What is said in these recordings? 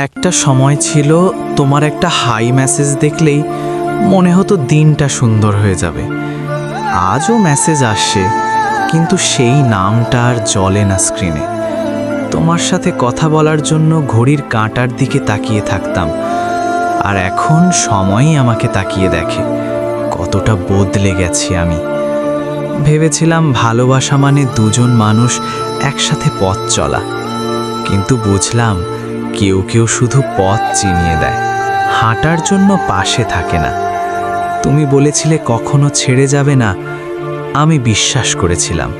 একটা সময় ছিল তোমার একটা হাই মেসেজ দেখলেই মনে হতো দিনটা সুন্দর হয়ে যাবে। আজও মেসেজ আসছে, কিন্তু সেই নামটা আর জ্বলে না স্ক্রিনে। তোমার সাথে কথা বলার জন্য ঘড়ির কাঁটার দিকে তাকিয়ে থাকতাম, আর এখন সময়ই আমাকে তাকিয়ে দেখে। কতটা বদলে গেছি আমি। ভেবেছিলাম ভালোবাসা মানে দুজন মানুষ একসাথে পথ চলা, কিন্তু বুঝলাম কেউ কেউ শুধু পথ চিনিয়ে দেয়, হাঁটার জন্য পাশে থাকে না। তুমি বলেছিলে কখনো ছেড়ে যাবে না, আমি বিশ্বাস করেছিলাম।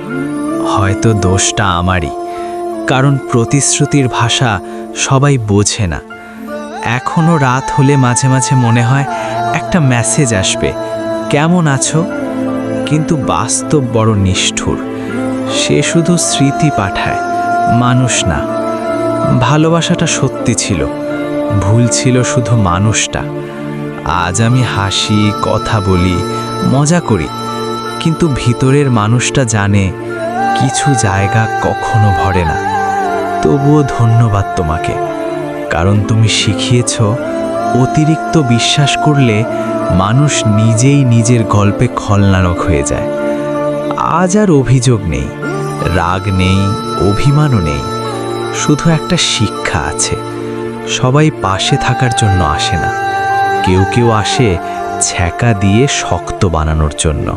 হয়তো দোষটা আমারই, কারণ প্রতিশ্রুতির ভাষা সবাই বোঝে না। এখনো রাত হলে মাঝে মাঝে মনে হয় একটা মেসেজ আসবে, কেমন আছো? কিন্তু বাস্তব বড় নিষ্ঠুর, সে শুধু স্মৃতি পাঠায়, মানুষ না। ভালোবাসাটা সত্যি ছিল, ভুল ছিল শুধু মানুষটা। আজ আমি হাসি, কথা বলি, মজা করি, কিন্তু ভিতরের মানুষটা জানে কিছু জায়গা কখনো ভরে না। তবুও ধন্যবাদ তোমাকে, কারণ তুমি শিখিয়েছ অতিরিক্ত বিশ্বাস করলে মানুষ নিজেই নিজের গল্পে খলনায়ক হয়ে যায়। আজ আর অভিযোগ নেই, রাগ নেই, অভিমানও নেই, শুধু একটা শিক্ষা আছে। সবাই পাশে থাকার জন্য আসে না, কেউ কেউ আসে ছ্যাঁকা দিয়ে শক্ত বানানোর জন্য।